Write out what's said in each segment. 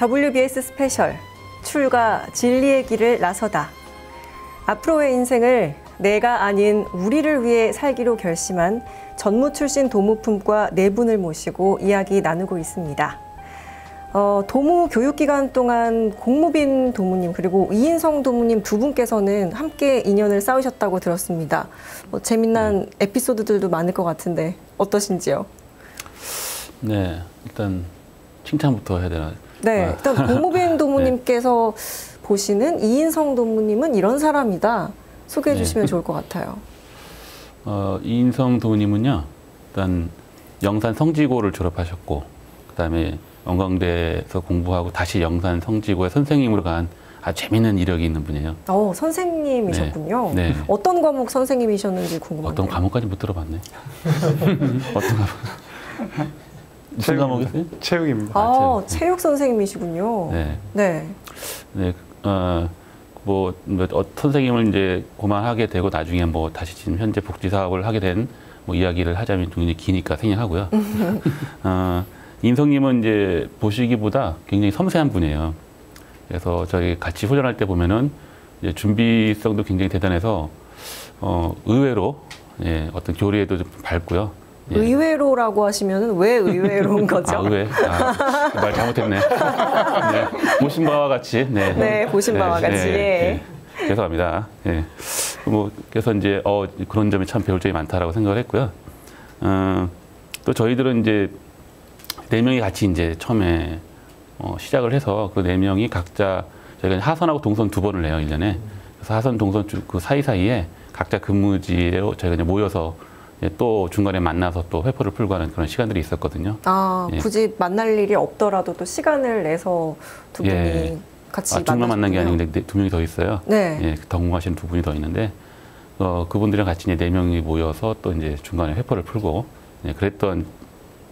WBS 스페셜 출가 진리의 길을 나서다. 앞으로의 인생을 내가 아닌 우리를 위해 살기로 결심한 전무 출신 도무품과 네 분을 모시고 이야기 나누고 있습니다. 도무 교육기간 동안 공무빈 도무님 그리고 이인성 도무님 두 분께서는 함께 인연을 쌓으셨다고 들었습니다. 재미난 에피소드들도 많을 것 같은데 어떠신지요? 네, 일단 칭찬부터 해야 되나? 네, 일단 공무빈 도무님께서 네. 보시는 이인성 도무님은 이런 사람이다. 소개해 주시면 좋을 것 같아요. 이인성 도무님은요, 일단 영산 성지고를 졸업하셨고, 그다음에 영광대에서 공부하고 다시 영산 성지고의 선생님으로 간 아주 재밌는 이력이 있는 분이에요. 선생님이셨군요. 네. 어떤 과목 선생님이셨는지 궁금한데요. 어떤 과목까지 못 들어봤네. 어떤 과목? 무슨 과목이세요? 체육입니다. 체육 선생님이시군요. 네. 네. 네. 선생님을 이제 그만하게 되고 나중에 뭐 다시 지금 현재 복지 사업을 하게 된 뭐 이야기를 하자면 굉장히 기니까 생략하고요. 인성님은 이제 보시기보다 굉장히 섬세한 분이에요. 그래서 저희 같이 훈련할 때 보면은 이제 준비성도 굉장히 대단해서 의외로 어떤 교리에도 좀 밝고요. 의외로라고 하시면은 왜 의외로인 거죠? 의외. 말 잘못했네. 네, 보신 바와 같이. 네, 보신 바와 같이. 죄송합니다. 그래서 이제 그런 점이 참 배울 점이 많다라고 생각을 했고요. 또 저희들은 이제 4명이 같이 이제 처음에 시작을 해서 그 4명이 각자 저희가 하선하고 동선 2번을 내요, 1년에. 그래서 하선, 동선 그 사이사이에 각자 근무지로 저희가 이제 모여서 또 중간에 만나서 또 회포를 풀고 하는 그런 시간들이 있었거든요. 굳이 만날 일이 없더라도 또 시간을 내서 두 분이 같이 둘만 만난 게 아닌데 2명이 더 있어요. 네. 동무하시는 2분이 더 있는데 그분들이랑 같이 이제 4명이 모여서 또 이제 중간에 회포를 풀고 그랬던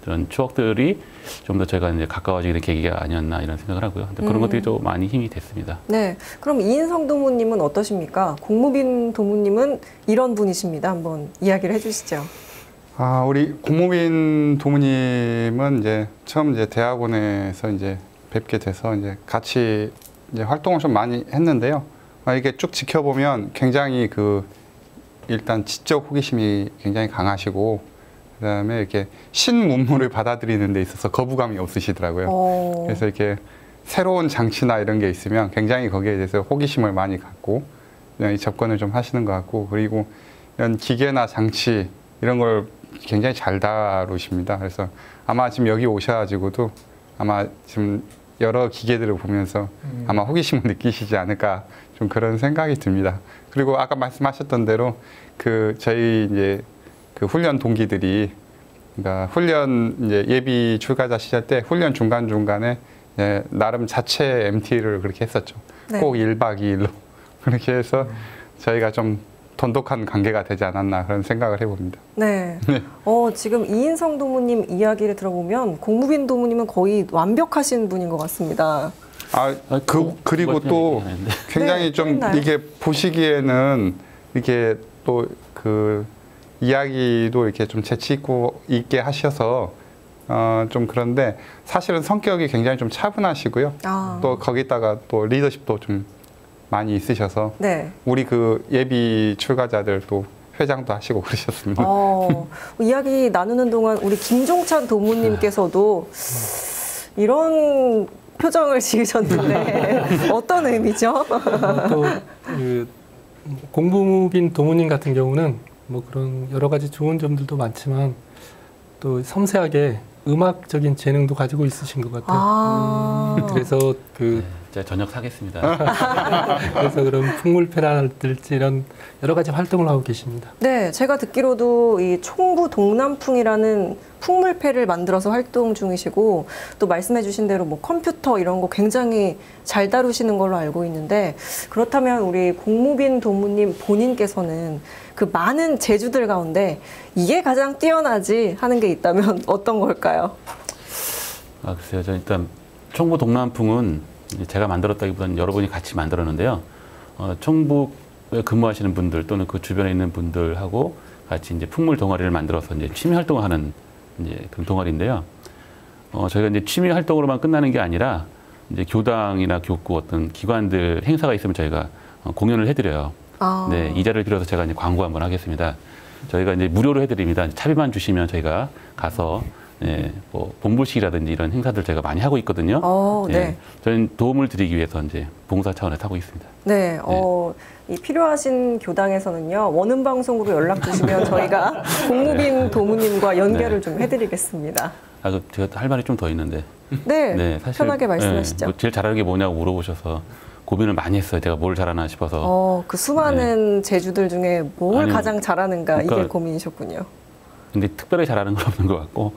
그런 추억들이 좀 더 저희가 이제 가까워지게 된 계기가 아니었나 이런 생각을 하고요. 그런 것들이 좀 많이 힘이 됐습니다. 네. 그럼 이인성 도무님은 어떠십니까? 공무빈 도무님은 이런 분이십니다. 한번 이야기를 해주시죠. 우리 공무빈 도무님은 이제 처음 이제 대학원에서 이제 뵙게 돼서 이제 같이 이제 활동을 좀 많이 했는데요. 이게 쭉 지켜보면 굉장히 일단 지적 호기심이 굉장히 강하시고, 그다음에 이렇게 신문물을 받아들이는 데 있어서 거부감이 없으시더라고요. 그래서 이렇게 새로운 장치나 이런 게 있으면 굉장히 거기에 대해서 호기심을 많이 갖고 접근을 좀 하시는 것 같고, 그리고 이런 기계나 장치 이런 걸 굉장히 잘 다루십니다. 그래서 아마 지금 여기 오셔가지고도 아마 지금 여러 기계들을 보면서 아마 호기심을 느끼시지 않을까 좀 그런 생각이 듭니다. 그리고 아까 말씀하셨던 대로 저희 이제 훈련 동기들이, 그러니까 훈련 이제 예비 출가자 시절 때 훈련 중간중간에 나름 자체 MT를 그렇게 했었죠. 네. 꼭 1박 2일로. 그렇게 해서 저희가 좀 돈독한 관계가 되지 않았나 그런 생각을 해봅니다. 네. 지금 이인성 도무님 이야기를 들어보면 공무빈 도무님은 거의 완벽하신 분인 것 같습니다. 그리고 또 굉장히 좀 이게 보시기에는 이렇게 또 이야기도 이렇게 좀 재치 있게 하셔서 좀 그런데 사실은 성격이 굉장히 좀 차분하시고요. 또 거기다가 또 리더십도 좀 많이 있으셔서 우리 예비 출가자들도 회장도 하시고 그러셨습니다. 이야기 나누는 동안 우리 김종찬 도무님께서도 이런 표정을 지으셨는데 어떤 의미죠? 또 공무빈 도무님 같은 경우는 뭐 그런 여러 가지 좋은 점들도 많지만 또 섬세하게 음악적인 재능도 가지고 있으신 것 같아요. 그래서 제가 저녁 사겠습니다. 그래서 그런 풍물패라든지 이런 여러 가지 활동을 하고 계십니다. 네, 제가 듣기로도 이 총부 동남풍이라는 풍물패를 만들어서 활동 중이시고, 또 말씀해주신 대로 뭐 컴퓨터 이런 거 굉장히 잘 다루시는 걸로 알고 있는데, 그렇다면 우리 공무빈 도무님 본인께서는 그 많은 재주들 가운데 이게 가장 뛰어나지 하는 게 있다면 어떤 걸까요? 글쎄요. 저 일단 총부 동남풍은 제가 만들었다기보다는 여러분이 같이 만들었는데요. 총부에 근무하시는 분들 또는 그 주변에 있는 분들하고 같이 이제 풍물 동아리를 만들어서 이제 취미 활동을 하는 이제 그런 동아리인데요. 저희가 이제 취미 활동으로만 끝나는 게 아니라 이제 교당이나 교구 어떤 기관들 행사가 있으면 저희가 공연을 해드려요. 아. 네, 이 자리를 빌어서 제가 이제 광고 한번 하겠습니다. 저희가 이제 무료로 해드립니다. 차비만 주시면 저희가 가서 뭐 본부식이라든지 이런 행사들 저희가 많이 하고 있거든요. 네. 저희는 도움을 드리기 위해서 이제 봉사 차원에서 하고 있습니다. 네, 이 필요하신 교당에서는요 원음 방송으로 연락 주시면 저희가 공무빈 도무님과 연결을 좀 해드리겠습니다. 제가 할 말이 좀 더 있는데. 네, 사실, 편하게 말씀하시죠. 뭐 제일 잘하는 게 뭐냐고 물어보셔서 고민을 많이 했어요. 제가 뭘 잘하나 싶어서. 그 수많은 제주들 중에 뭘 아니, 가장 잘하는가 이게 그러니까, 고민이셨군요. 근데 특별히 잘하는 건 없는 것 같고,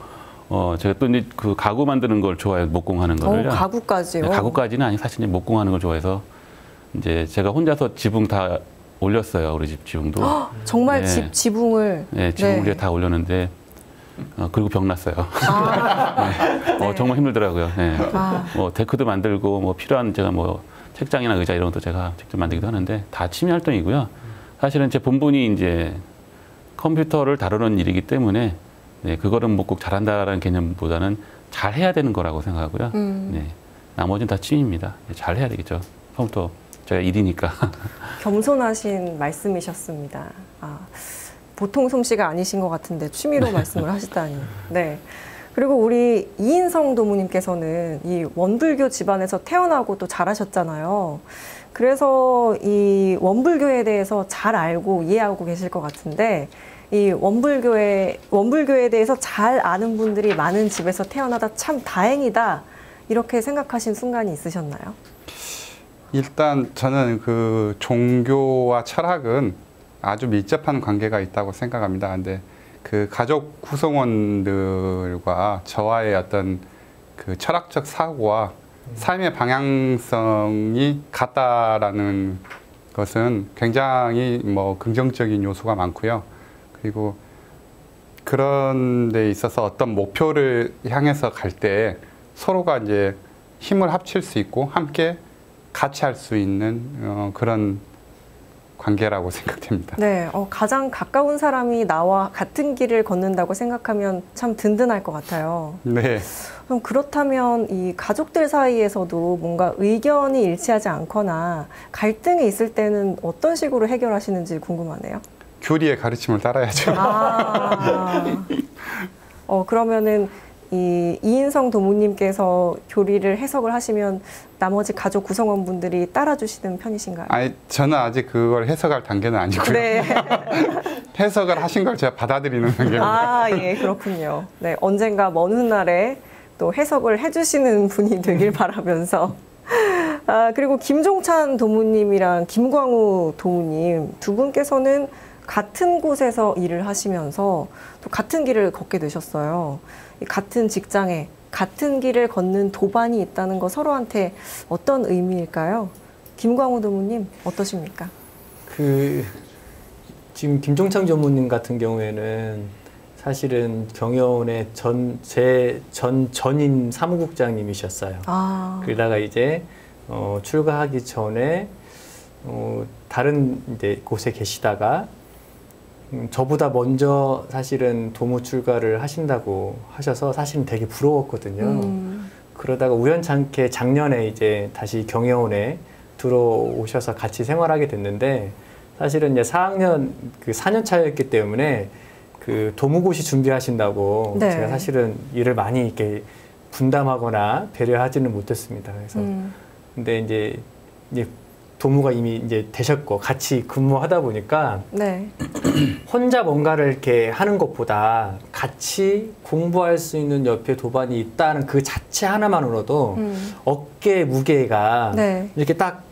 제가 또 이제 그 가구 만드는 걸 좋아해요. 목공하는 거를. 가구까지요? 네, 가구까지는 아니 사실 이제 목공하는 걸 좋아해서 이제 제가 혼자서 지붕 다 올렸어요. 우리 집 지붕도. 정말 지붕을. 네, 지붕을 제가 다 올렸는데 그리고 병 났어요. 네. 정말 힘들더라고요. 네. 데크도 만들고 뭐 필요한 제가 뭐 책장이나 의자 이런 것도 제가 직접 만들기도 하는데 다 취미 활동이고요. 사실은 제 본분이 이제 컴퓨터를 다루는 일이기 때문에 그거를 뭐 꼭 잘한다라는 개념보다는 잘 해야 되는 거라고 생각하고요. 나머지는 다 취미입니다. 잘 해야 되겠죠. 컴퓨터 제가 일이니까. 겸손하신 말씀이셨습니다. 보통 솜씨가 아니신 것 같은데 취미로 말씀을 하시다니. 네. 그리고 우리 이인성 도무님께서는 이 원불교 집안에서 태어나고 또 자라셨잖아요. 그래서 이 원불교에 대해서 잘 알고 이해하고 계실 것 같은데 이 원불교에 대해서 잘 아는 분들이 많은 집에서 태어나다 참 다행이다 이렇게 생각하신 순간이 있으셨나요? 일단 저는 그 종교와 철학은 아주 밀접한 관계가 있다고 생각합니다. 근데 그 가족 구성원들과 저와의 어떤 그 철학적 사고와 삶의 방향성이 같다라는 것은 굉장히 뭐 긍정적인 요소가 많고요. 그리고 그런 데 있어서 어떤 목표를 향해서 갈 때 서로가 이제 힘을 합칠 수 있고 함께 같이 할 수 있는 그런 관계라고 생각됩니다. 네, 가장 가까운 사람이 나와 같은 길을 걷는다고 생각하면 참 든든할 것 같아요. 네. 그럼 그렇다면 이 가족들 사이에서도 뭔가 의견이 일치하지 않거나 갈등이 있을 때는 어떤 식으로 해결하시는지 궁금하네요. 교리의 가르침을 따라야죠. 그러면은 이인성 도무님께서 교리를 해석을 하시면 나머지 가족 구성원분들이 따라주시는 편이신가요? 아니, 저는 아직 그걸 해석할 단계는 아니고요. 네. 해석을 하신 걸 제가 받아들이는 단계입니다. 예, 그렇군요. 네, 언젠가 먼 훗날에 또 해석을 해주시는 분이 되길 바라면서. 그리고 김종찬 도무님이랑 김광우 도무님 두 분께서는 같은 곳에서 일을 하시면서 또 같은 길을 걷게 되셨어요. 같은 직장에 같은 길을 걷는 도반이 있다는 거 서로한테 어떤 의미일까요? 김광우 도무님 어떠십니까? 지금 김종창 전무님 같은 경우에는 사실은 경영원의 전임 사무국장님이셨어요. 그러다가 이제 출가하기 전에 다른 이제 곳에 계시다가 저보다 먼저 사실은 도무 출가를 하신다고 하셔서 사실은 되게 부러웠거든요. 그러다가 우연찮게 작년에 이제 다시 경영원에 들어오셔서 같이 생활하게 됐는데 사실은 이제 4학년 그 4년 차였기 때문에 그 도무고시 준비하신다고 제가 사실은 일을 많이 이렇게 분담하거나 배려하지는 못했습니다. 그래서 근데 이제 도무가 이미 이제 되셨고 같이 근무하다 보니까 혼자 뭔가를 이렇게 하는 것보다 같이 공부할 수 있는 옆에 도반이 있다는 그 자체 하나만으로도 어깨 무게가 이렇게 딱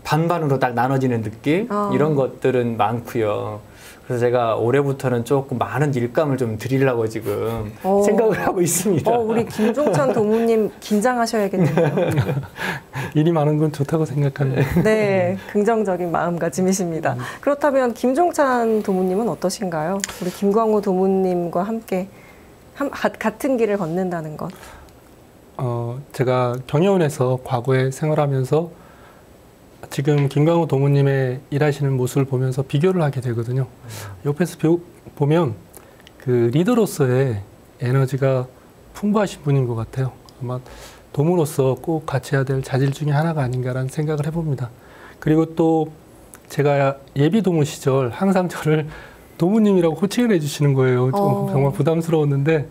반반으로 딱 나눠지는 느낌 이런 것들은 많고요. 그래서 제가 올해부터는 조금 많은 일감을 좀 드리려고 지금 생각을 하고 있습니다. 우리 김종찬 도무님 긴장하셔야겠네요. 일이 많은 건 좋다고 생각합니다. 네, 긍정적인 마음가짐이십니다. 그렇다면 김종찬 도무님은 어떠신가요? 우리 김광우 도무님과 함께 같은 길을 걷는다는 것. 제가 경영원에서 과거에 생활하면서 지금 김광우 도무님의 일하시는 모습을 보면서 비교를 하게 되거든요. 옆에서 보면 그 리더로서의 에너지가 풍부하신 분인 것 같아요. 아마 도무로서 꼭 갖춰야 될 자질 중에 하나가 아닌가라는 생각을 해봅니다. 그리고 또 제가 예비 도무 시절 항상 저를 도무님이라고 호칭을 해주시는 거예요. 정말 부담스러웠는데,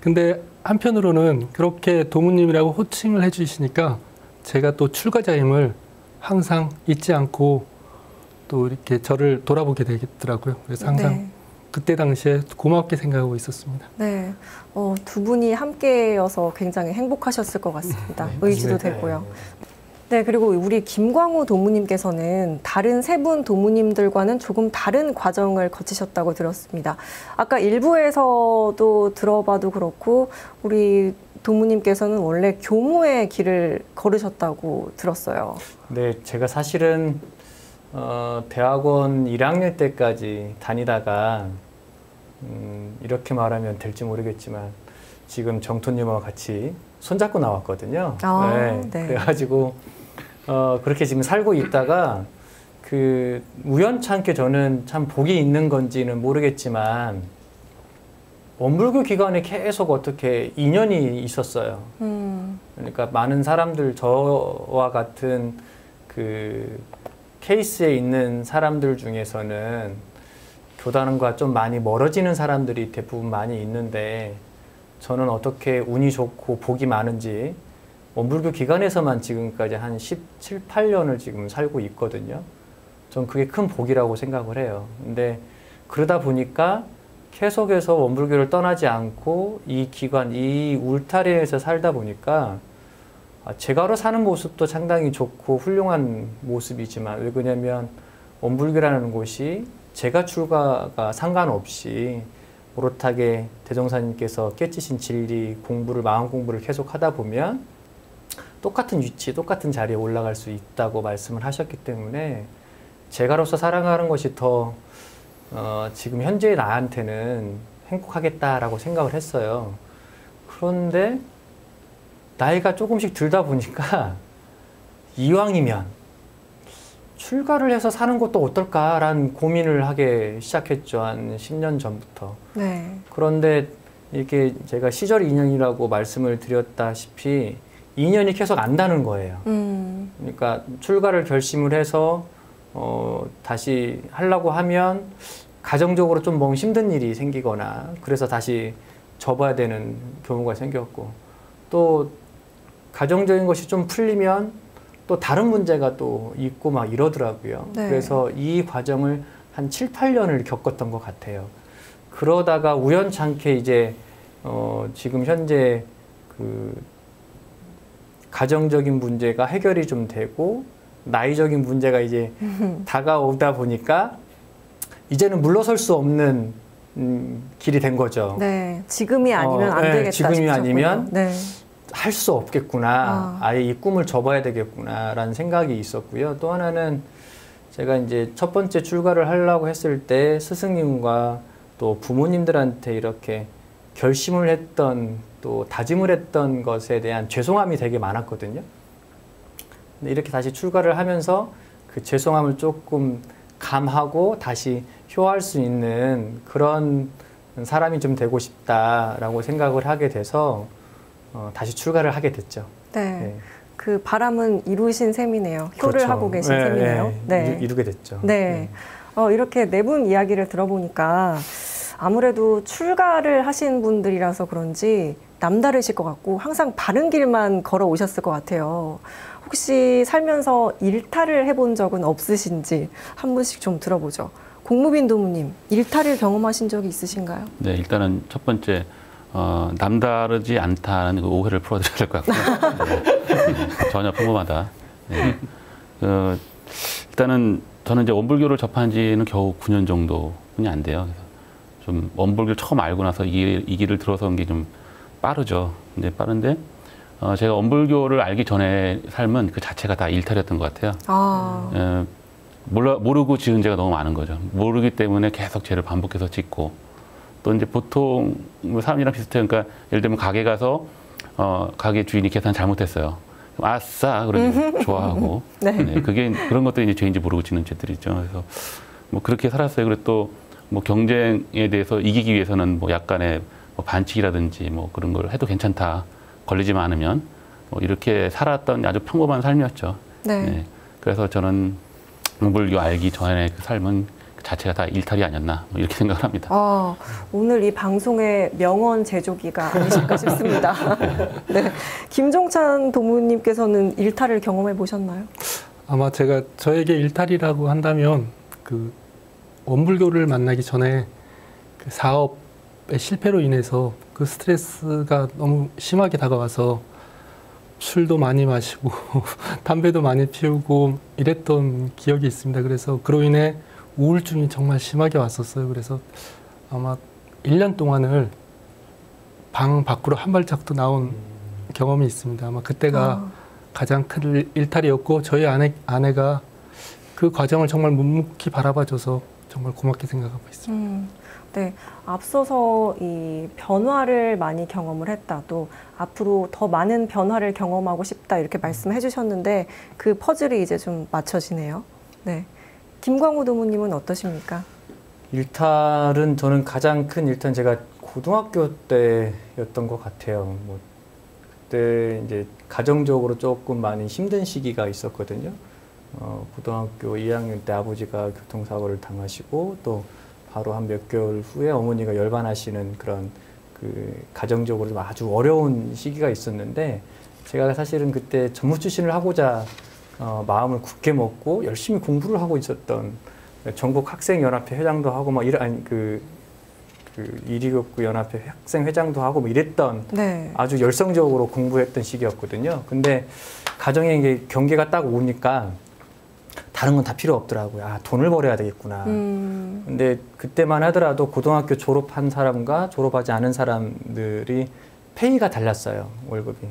근데 한편으로는 그렇게 도무님이라고 호칭을 해주시니까 제가 또 출가자임을 항상 잊지 않고 또 이렇게 저를 돌아보게 되겠더라고요. 그래서 항상 네. 그때 당시에 고맙게 생각하고 있었습니다. 네, 두 분이 함께여서 굉장히 행복하셨을 것 같습니다. 의지도 되고요. 네, 그리고 우리 김광우 도무님께서는 다른 세 분 도무님들과는 조금 다른 과정을 거치셨다고 들었습니다. 아까 일부에서도 들어봐도 그렇고 우리 도무님께서는 원래 교무의 길을 걸으셨다고 들었어요. 네, 제가 사실은 대학원 1학년 때까지 다니다가 이렇게 말하면 될지 모르겠지만 지금 정토님과 같이 손잡고 나왔거든요. 네. 그래가지고 그렇게 지금 살고 있다가 그 우연찮게 저는 참 복이 있는 건지는 모르겠지만 원불교 기간에 계속 어떻게 인연이 있었어요. 그러니까 많은 사람들 저와 같은 그 케이스에 있는 사람들 중에서는 교단과 좀 많이 멀어지는 사람들이 대부분 많이 있는데 저는 어떻게 운이 좋고 복이 많은지 원불교 기간에서만 지금까지 한 17, 18년을 지금 살고 있거든요. 전 그게 큰 복이라고 생각을 해요. 근데 그러다 보니까 계속해서 원불교를 떠나지 않고 이 기관, 이 울타리에서 살다 보니까 제가로 사는 모습도 상당히 좋고 훌륭한 모습이지만 왜 그러냐면 원불교라는 곳이 제가 출가가 상관없이 오롯하게 대종사님께서 깨치신 진리 공부를 마음 공부를 계속 하다 보면 똑같은 위치, 똑같은 자리에 올라갈 수 있다고 말씀을 하셨기 때문에 제가로서 살아가는 것이 더 지금 현재의 나한테는 행복하겠다라고 생각을 했어요. 그런데 나이가 조금씩 들다 보니까 이왕이면 출가를 해서 사는 것도 어떨까라는 고민을 하게 시작했죠. 한 10년 전부터. 네. 그런데 이렇게 제가 시절 인연이라고 말씀을 드렸다시피 인연이 계속 안다는 거예요. 그러니까 출가를 결심을 해서 다시 하려고 하면 가정적으로 좀 너무 힘든 일이 생기거나 그래서 다시 접어야 되는 경우가 생겼고 또 가정적인 것이 좀 풀리면 또 다른 문제가 또 있고 막 이러더라고요. 네. 그래서 이 과정을 한 7, 8년을 겪었던 것 같아요. 그러다가 우연찮게 이제 지금 현재 그 가정적인 문제가 해결이 좀 되고 나이적인 문제가 이제 다가오다 보니까 이제는 물러설 수 없는 길이 된 거죠. 네, 지금이 아니면 안 되겠다. 지금이 싶었군요. 아니면 네. 할 수 없겠구나. 아예 이 꿈을 접어야 되겠구나라는 생각이 있었고요. 또 하나는 제가 이제 첫 번째 출가를 하려고 했을 때 스승님과 또 부모님들한테 이렇게 결심을 했던 또 다짐을 했던 것에 대한 죄송함이 되게 많았거든요. 근데 이렇게 다시 출가를 하면서 그 죄송함을 조금 감하고 다시 효할 수 있는 그런 사람이 좀 되고 싶다라고 생각을 하게 돼서 다시 출가를 하게 됐죠. 네. 네. 그 바람은 이루신 셈이네요. 효를 그렇죠. 하고 계신 네, 셈이네요. 네. 이루게 됐죠. 네. 이렇게 네 분 이야기를 들어보니까 아무래도 출가를 하신 분들이라서 그런지 남다르실 것 같고 항상 바른 길만 걸어 오셨을 것 같아요. 혹시 살면서 일탈을 해본 적은 없으신지 한 분씩 좀 들어보죠. 공무빈 도무님, 일탈을 경험하신 적이 있으신가요? 네, 일단은 첫 번째 남다르지 않다는 그 오해를 풀어드려야 될 것 같고요. 네, 전혀 평범하다. 네. 일단은 저는 이제 원불교를 접한 지는 겨우 9년 정도뿐이 안 돼요. 그래서 좀 원불교를 처음 알고 나서 이 길을 들어선 게 좀 빠르죠. 근데 빠른데 제가 원불교를 알기 전에 삶은 그 자체가 다 일탈이었던 것 같아요. 모르고 지은 죄가 너무 많은 거죠. 모르기 때문에 계속 죄를 반복해서 짓고 또 이제 보통 사람이랑 비슷해요. 그러니까 예를 들면 가게 가서 가게 주인이 계산 잘못했어요. 아싸 그러죠. 좋아하고 네. 네, 그게 그런 것들이 이제 죄인지 모르고 짓는 죄들이죠. 그래서 뭐 그렇게 살았어요. 그리고 또 뭐 경쟁에 대해서 이기기 위해서는 뭐 약간의 뭐 반칙이라든지 뭐 그런 걸 해도 괜찮다. 걸리지만 않으면 뭐 이렇게 살았던 아주 평범한 삶이었죠. 네. 네. 그래서 저는 공불교 알기 전의 그 삶은 그 자체가 다 일탈이 아니었나 뭐 이렇게 생각을 합니다. 오늘 이 방송의 명언 제조기가 아니실까 싶습니다. 네. 김종찬 도무님께서는 일탈을 경험해 보셨나요? 아마 제가 저에게 일탈이라고 한다면 그 원불교를 만나기 전에 그 사업의 실패로 인해서 그 스트레스가 너무 심하게 다가와서 술도 많이 마시고 담배도 많이 피우고 이랬던 기억이 있습니다. 그래서 그로 인해 우울증이 정말 심하게 왔었어요. 그래서 아마 1년 동안을 방 밖으로 한 발짝도 나온 경험이 있습니다. 아마 그때가 가장 큰 일탈이었고 저희 아내가 그 과정을 정말 묵묵히 바라봐줘서 정말 고맙게 생각하고 있습니다. 네, 앞서서 이 변화를 많이 경험을 했다, 또 앞으로 더 많은 변화를 경험하고 싶다 이렇게 말씀해 주셨는데 그 퍼즐이 이제 좀 맞춰지네요. 네, 김광우 도무님은 어떠십니까? 일탈은 저는 가장 큰 일탈은 제가 고등학교 때였던 것 같아요. 뭐 그때 이제 가정적으로 조금 많이 힘든 시기가 있었거든요. 고등학교 2학년 때 아버지가 교통사고를 당하시고 또 바로 한 몇 개월 후에 어머니가 열반하시는 그런 그 가정적으로 좀 아주 어려운 시기가 있었는데 제가 사실은 그때 전무 출신을 하고자 마음을 굳게 먹고 열심히 공부를 하고 있었던 전국 학생연합회 회장도 하고 막 그 이리교구 연합회 학생 회장도 하고 뭐 이랬던 네. 아주 열성적으로 공부했던 시기였거든요. 근데 가정에 이게 경계가 딱 오니까 다른 건 다 필요 없더라고요. 아, 돈을 벌어야 되겠구나. 근데 그때만 하더라도 고등학교 졸업한 사람과 졸업하지 않은 사람들이 페이가 달랐어요. 월급이.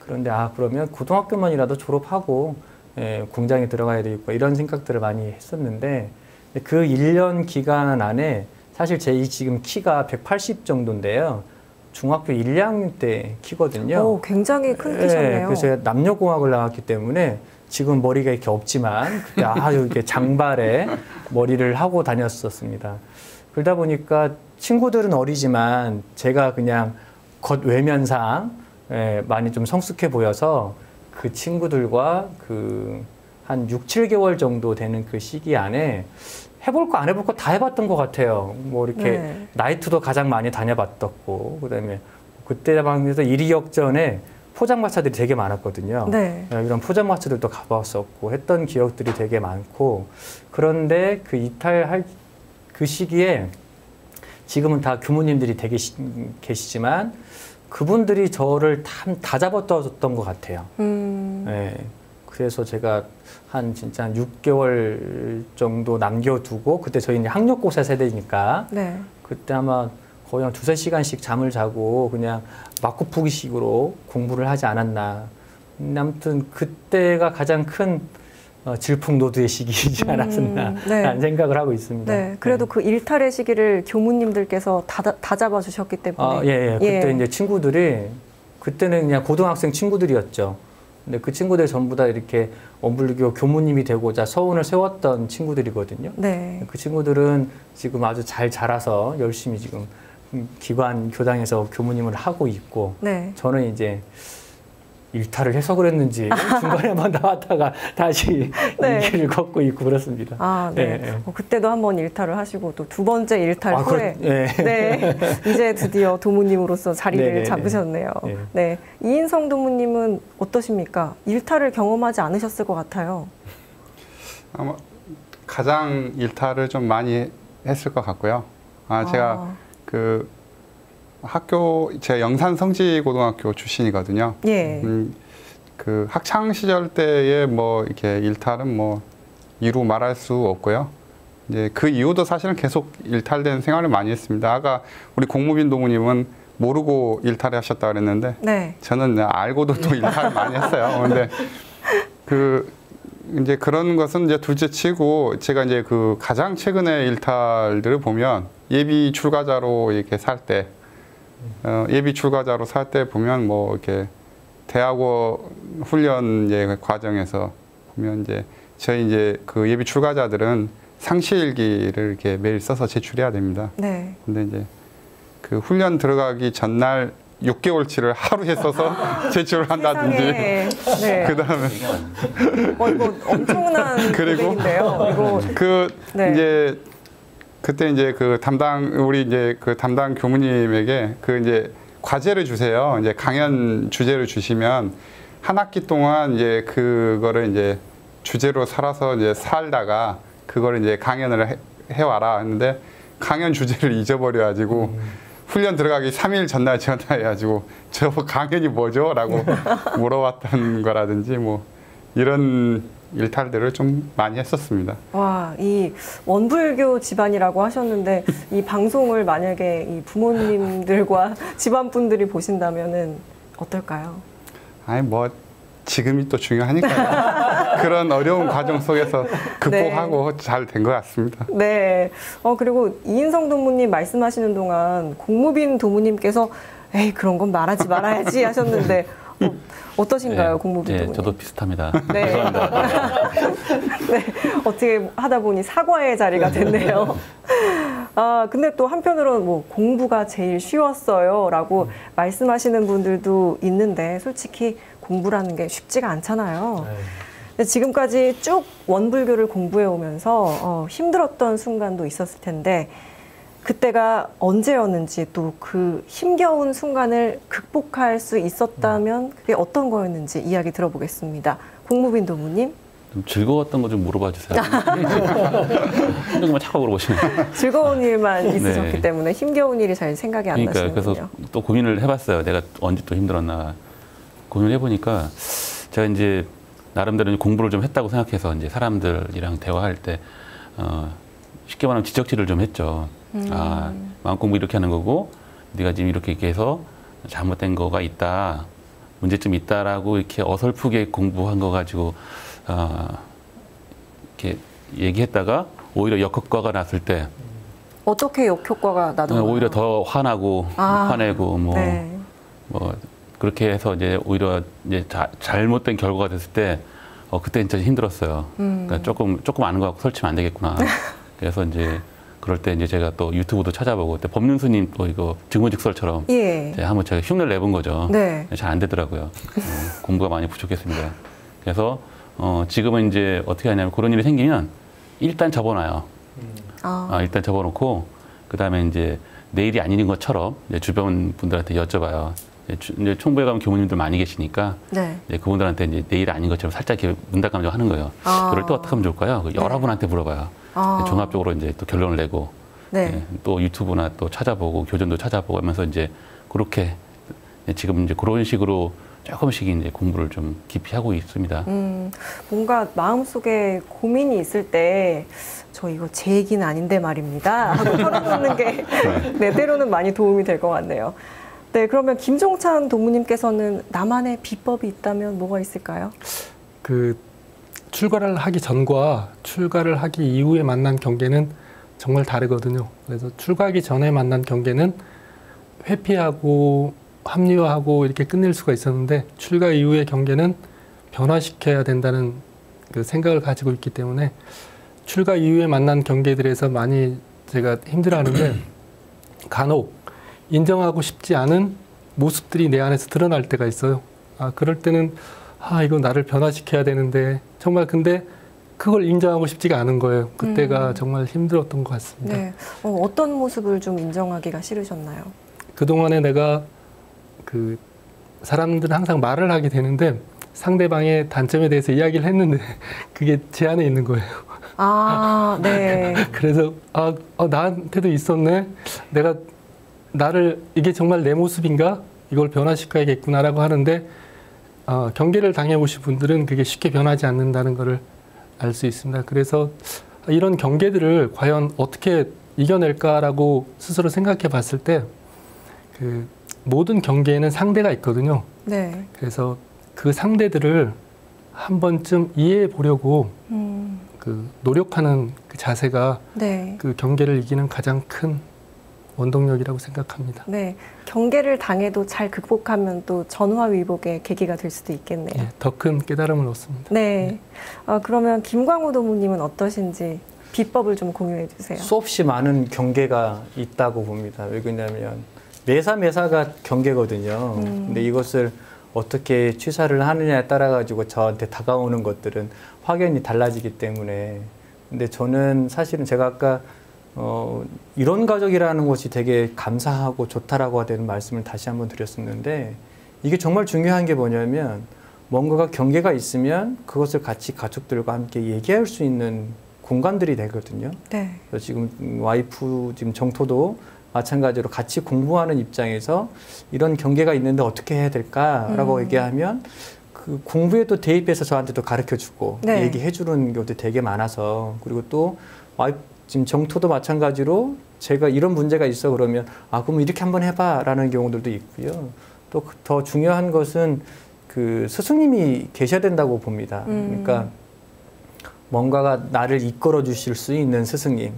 그런데 그러면 고등학교만이라도 졸업하고 공장에 들어가야 되겠고 이런 생각들을 많이 했었는데 그 1년 기간 안에 사실 제 지금 키가 180 정도인데요. 중학교 1, 2학년 때 키거든요. 오, 굉장히 큰 키셨네요. 그래서 제가 남녀공학을 나왔기 때문에 지금 머리가 이렇게 없지만 그때 아주 이렇게 장발에 머리를 하고 다녔었습니다. 그러다 보니까 친구들은 어리지만 제가 그냥 겉외면상 많이 좀 성숙해 보여서 그 친구들과 그 한 6, 7개월 정도 되는 그 시기 안에 해볼 거 안 해볼 거 다 해봤던 것 같아요. 뭐 이렇게 나이트도 가장 많이 다녀봤었고 그다음에 그때 방에서 이리역전에 포장마차들이 되게 많았거든요. 네. 이런 포장마차들도 가봤었고 했던 기억들이 되게 많고 그런데 그 이탈할 그 시기에 지금은 다 교무님들이 되게 계시지만 그분들이 저를 다 잡아줬던 것 같아요. 네. 그래서 제가 진짜 한 6개월 정도 남겨두고 그때 저희는 학력고사 세대니까 네. 그때 아마 거의 한 2~3시간씩 잠을 자고 그냥 맞고푸기식으로 공부를 하지 않았나. 아무튼 그때가 가장 큰 질풍노도의 시기이지 않았었나 라는 생각을 하고 있습니다. 네, 그래도 그 일탈의 시기를 교무님들께서 다 잡아주셨기 때문에. 그때 이제 친구들이 그때는 그냥 고등학생 친구들이었죠. 근데 그 친구들 전부 다 이렇게 원불교 교무님이 되고자 서원을 세웠던 친구들이거든요. 네. 그 친구들은 지금 아주 잘 자라서 열심히 지금 기관 교당에서 교무님을 하고 있고 네. 저는 이제 일탈을 해서 그랬는지 중간에 한번 나왔다가 다시 이 길을 걷고 있고 그렇습니다. 네. 그때도 한번 일탈을 하시고 또 두 번째 일탈 후에 네. 이제 드디어 도무님으로서 자리를 잡으셨네요. 네. 이인성 도무님은 어떠십니까? 일탈을 경험하지 않으셨을 것 같아요. 아마 가장 일탈을 좀 많이 했을 것 같고요. 제가 그 제가 영산성지고등학교 출신이거든요. 예. 그 학창 시절 때의 뭐 이렇게 일탈은 뭐 이루 말할 수 없고요. 이제 그 이후도 사실은 계속 일탈된 생활을 많이 했습니다. 아까 우리 공무빈 도무님은 모르고 일탈하셨다 그랬는데 네. 저는 알고도 또 일탈을 많이 했어요. 근데 이제 그런 것은 이제 둘째치고 제가 이제 그 가장 최근의 일탈들을 보면 예비 출가자로 이렇게 살 때 예비 출가자로 살 때 보면 뭐 이렇게 대학원 훈련 과정에서 보면 이제 저희 이제 그 예비 출가자들은 상시일기를 이렇게 매일 써서 제출해야 됩니다. 네. 근데 이제 그 훈련 들어가기 전날 6개월치를 하루에 써서 제출을 한다든지. 네. 그다음에 이거 엄청난 금액인데요. 이거 네. 이제 그때 이제 우리 이제 담당 교무님에게 이제 과제를 주세요. 이제 강연 주제를 주시면 한 학기 동안 이제 그거를 이제 주제로 살아서 이제 살다가 그거를 이제 강연을 해와라 했는데 강연 주제를 잊어버려가지고 훈련 들어가기 3일 전날 전화해가지고 저 강연이 뭐죠? 라고 물어봤던 거라든지 뭐 이런 일탈들을 좀 많이 했었습니다. 와, 이 원불교 집안이라고 하셨는데 이 방송을 만약에 이 부모님들과 집안 분들이 보신다면은 어떨까요? 아니 뭐 지금이 또 중요하니까요. 그런 어려운 과정 속에서 극복하고 네. 잘 된 것 같습니다. 네. 그리고 이인성 도무님 말씀하시는 동안 공무빈 도무님께서 에이 그런 건 말하지 말아야지 하셨는데 어떠신가요, 네, 공무빈 네, 도무님? 저도 비슷합니다. 네. 네. 어떻게 하다 보니 사과의 자리가 됐네요. 근데 또 한편으로는 뭐 공부가 제일 쉬웠어요라고 말씀하시는 분들도 있는데 솔직히 공부라는 게 쉽지가 않잖아요. 근데 지금까지 쭉 원불교를 공부해 오면서 힘들었던 순간도 있었을 텐데 그때가 언제였는지 또 그 힘겨운 순간을 극복할 수 있었다면 그게 어떤 거였는지 이야기 들어보겠습니다. 공무빈 도무님. 좀 즐거웠던 거 좀 물어봐 주세요. 힘든 것만 자꾸 물어보시네요. 즐거운 일만 있으셨기 네. 때문에 힘겨운 일이 잘 생각이 안 나시는군요. 그래서 또 고민을 해봤어요. 내가 언제 또 힘들었나 고민을 해보니까 제가 이제 나름대로 공부를 좀 했다고 생각해서 이제 사람들이랑 대화할 때 쉽게 말하면 지적질을 좀 했죠. 마음 공부 이렇게 하는 거고 네가 지금 이렇게 해서 잘못된 거가 있다, 문제점이 있다라고 이렇게 어설프게 공부한 거 가지고 이렇게 얘기했다가 오히려 역효과가 났을 때 어떻게 역효과가 나던가요? 오히려 더 화나고 화내고 뭐 그렇게 해서 이제 오히려 이제 잘못된 결과가 됐을 때 그때 진짜 힘들었어요. 그러니까 조금 아는 거 갖고 설치면 안 되겠구나. 그래서 이제 그럴 때 이제 제가 또 유튜브도 찾아보고 그때 법륜 스님 또 이거 증언직설처럼 예. 한번 제가 흉내를 내본 거죠. 네. 잘 안 되더라고요. 공부가 많이 부족했습니다. 그래서 지금은 이제 어떻게 하냐면 그런 일이 생기면 일단 접어놔요. 일단 접어놓고 그 다음에 이제 내일이 아닌 것처럼 이제 주변 분들한테 여쭤봐요. 이제 총부에 가면 교무님들 많이 계시니까 네. 이제 그분들한테 이제 내일 아닌 것처럼 살짝 이렇게 문답감정 하는 거예요. 그럴 때 어떻게 하면 좋을까요? 여러분한테 물어봐요. 종합적으로 이제 또 결론을 내고 또 유튜브나 또 찾아보고 교전도 찾아보고 하면서 이제 그렇게 지금 이제 그런 식으로 조금씩 이제 공부를 좀 깊이 하고 있습니다. 뭔가 마음속에 고민이 있을 때 저 이거 제 얘기는 아닌데 말입니다 하고 털어놓는 게 네, 때로는 많이 도움이 될 것 같네요. 네, 그러면 김종찬 도무님께서는 나만의 비법이 있다면 뭐가 있을까요? 출가를 하기 전과 출가를 하기 이후에 만난 경계는 정말 다르거든요. 그래서 출가하기 전에 만난 경계는 회피하고 합리화하고 이렇게 끝낼 수가 있었는데 출가 이후의 경계는 변화시켜야 된다는 그 생각을 가지고 있기 때문에 출가 이후에 만난 경계들에서 많이 제가 힘들어하는데 간혹 인정하고 싶지 않은 모습들이 내 안에서 드러날 때가 있어요. 그럴 때는 이거 나를 변화시켜야 되는데 정말 근데 그걸 인정하고 싶지가 않은 거예요. 그때가 정말 힘들었던 것 같습니다. 네. 어떤 모습을 좀 인정하기가 싫으셨나요? 그동안에 내가 사람들은 항상 말을 하게 되는데 상대방의 단점에 대해서 이야기를 했는데 그게 제 안에 있는 거예요. 네. 그래서 나한테도 있었네. 나를 이게 정말 내 모습인가? 이걸 변화시켜야겠구나라고 하는데 경계를 당해보신 분들은 그게 쉽게 변하지 않는다는 것을 알 수 있습니다. 그래서 이런 경계들을 과연 어떻게 이겨낼까라고 스스로 생각해 봤을 때 모든 경계에는 상대가 있거든요. 네. 그래서 그 상대들을 한 번쯤 이해해 보려고 노력하는 그 자세가 그 경계를 이기는 가장 큰 원동력이라고 생각합니다. 네, 경계를 당해도 잘 극복하면 또 전화위복의 계기가 될 수도 있겠네요. 네, 더 큰 깨달음을 얻습니다. 네, 그러면 김광우 도무님은 어떠신지 비법을 좀 공유해 주세요. 수없이 많은 경계가 있다고 봅니다. 왜 그러냐면 매사매사가 경계거든요. 근데 이것을 어떻게 취사를 하느냐에 따라 가지고 저한테 다가오는 것들은 확연히 달라지기 때문에. 근데 저는 사실은 제가 아까 이런 가족이라는 것이 되게 감사하고 좋다라고 하는 말씀을 다시 한번 드렸었는데, 이게 정말 중요한 게 뭐냐면 뭔가가 경계가 있으면 그것을 같이 가족들과 함께 얘기할 수 있는 공간들이 되거든요. 네. 그래서 지금 와이프 지금 정토도 마찬가지로 같이 공부하는 입장에서 이런 경계가 있는데 어떻게 해야 될까라고 얘기하면 그 공부에도 대입해서 저한테도 가르쳐주고 네. 얘기해주는 경우도 되게 많아서, 그리고 또 와이프 지금 정토도 마찬가지로 제가 이런 문제가 있어 그러면 그럼 이렇게 한번 해봐라는 경우들도 있고요. 또 더 중요한 것은 그 스승님이 계셔야 된다고 봅니다. 그러니까 뭔가가 나를 이끌어 주실 수 있는 스승님,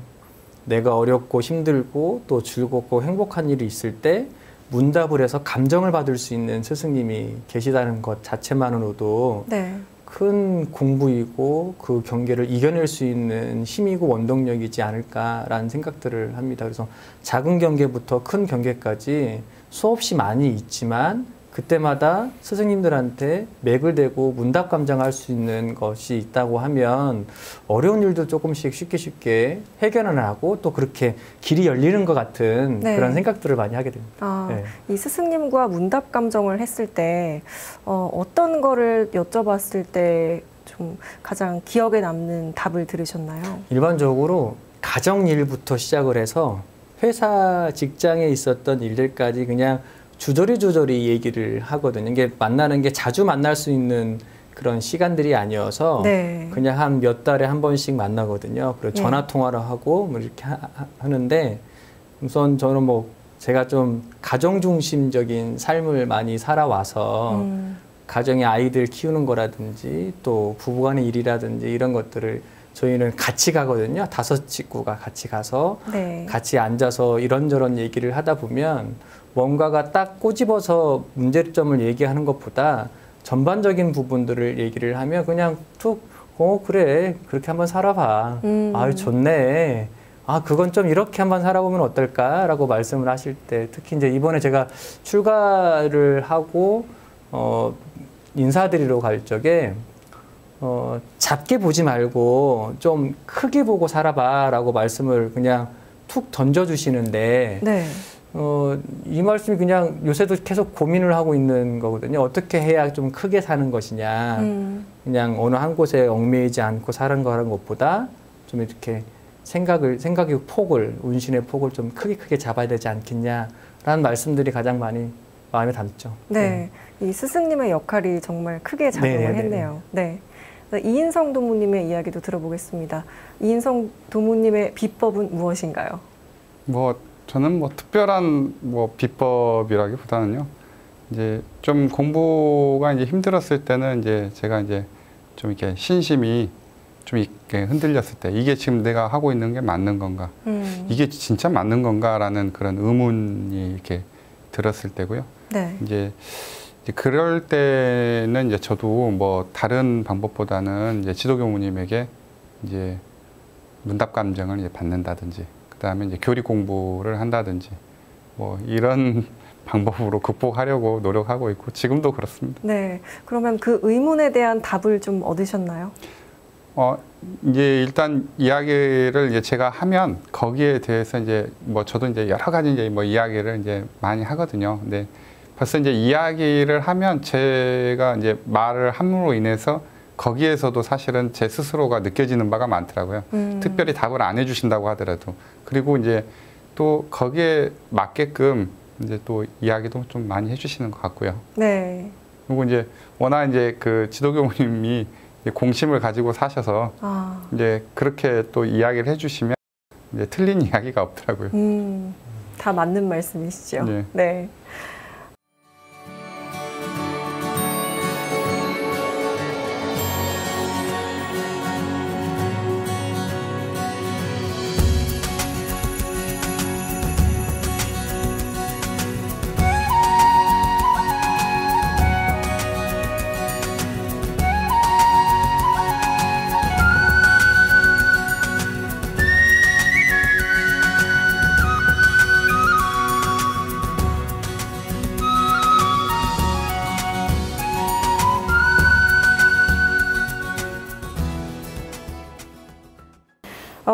내가 어렵고 힘들고 또 즐겁고 행복한 일이 있을 때 문답을 해서 감정을 받을 수 있는 스승님이 계시다는 것 자체만으로도 네. 큰 공부이고 그 경계를 이겨낼 수 있는 힘이고 원동력이지 않을까라는 생각들을 합니다. 그래서 작은 경계부터 큰 경계까지 수없이 많이 있지만 그때마다 스승님들한테 맥을 대고 문답 감정할 수 있는 것이 있다고 하면 어려운 일도 조금씩 쉽게 해결을 하고 또 그렇게 길이 열리는 것 같은 네. 그런 생각들을 많이 하게 됩니다. 네. 이 스승님과 문답 감정을 했을 때 어떤 거를 여쭤봤을 때 좀 가장 기억에 남는 답을 들으셨나요? 일반적으로 가정 일부터 시작을 해서 회사 직장에 있었던 일들까지 그냥 주저리 얘기를 하거든요. 이게 만나는 게 자주 만날 수 있는 그런 시간들이 아니어서 네. 그냥 한 몇 달에 한 번씩 만나거든요. 그리고 전화 통화를 하고 뭐 이렇게 하는데, 우선 저는 뭐 제가 좀 가정 중심적인 삶을 많이 살아와서 가정의 아이들 키우는 거라든지 또 부부간의 일이라든지 이런 것들을 저희는 같이 가거든요. 5 식구가 같이 가서 네. 같이 앉아서 이런저런 얘기를 하다 보면 뭔가가 딱 꼬집어서 문제점을 얘기하는 것보다 전반적인 부분들을 얘기를 하면 그냥 툭 그래 그렇게 한번 살아봐. 아유 좋네. 그건 좀 이렇게 한번 살아보면 어떨까라고 말씀을 하실 때, 특히 이제 이번에 제가 출가를 하고 인사드리러 갈 적에 작게 보지 말고 좀 크게 보고 살아봐라고 말씀을 그냥 툭 던져주시는데 네. 이 말씀이 그냥 요새도 계속 고민을 하고 있는 거거든요. 어떻게 해야 좀 크게 사는 것이냐. 그냥 어느 한 곳에 얽매이지 않고 사는 거라는 것보다 좀 이렇게 생각의 폭을, 운신의 폭을 좀 크게 잡아야 되지 않겠냐라는 말씀들이 가장 많이 마음에 담죠. 네. 이 스승님의 역할이 정말 크게 작용을 했네요. 네. 이인성 도무님의 이야기도 들어보겠습니다. 이인성 도무님의 비법은 무엇인가요? 저는 특별한 비법이라기보다는요. 이제 좀 공부가 이제 힘들었을 때는 이제 제가 이제 좀 이렇게 신심이 좀 이렇게 흔들렸을 때, 이게 지금 내가 하고 있는 게 맞는 건가? 이게 진짜 맞는 건가라는 그런 의문이 이렇게 들었을 때고요. 네. 이제 그럴 때는 이제 저도 다른 방법보다는 이제 지도교무님에게 이제 문답 감정을 이제 받는다든지, 그다음에 이제 교리 공부를 한다든지 이런 방법으로 극복하려고 노력하고 있고 지금도 그렇습니다. 네. 그러면 그 의문에 대한 답을 좀 얻으셨나요? 이제 일단 이야기를 이제 제가 하면 거기에 대해서 이제 저도 이제 여러 가지 이제 이야기를 이제 많이 하거든요. 근데 벌써 이제 이야기를 하면 제가 이제 말을 함으로 인해서 거기에서도 사실은 제 스스로가 느껴지는 바가 많더라고요. 특별히 답을 안 해주신다고 하더라도. 그리고 이제 또 거기에 맞게끔 이제 또 이야기도 좀 많이 해주시는 것 같고요. 네. 그리고 이제 워낙 이제 그 지도교무님이 공심을 가지고 사셔서 이제 그렇게 또 이야기를 해주시면 이제 틀린 이야기가 없더라고요. 다 맞는 말씀이시죠. 네. 네.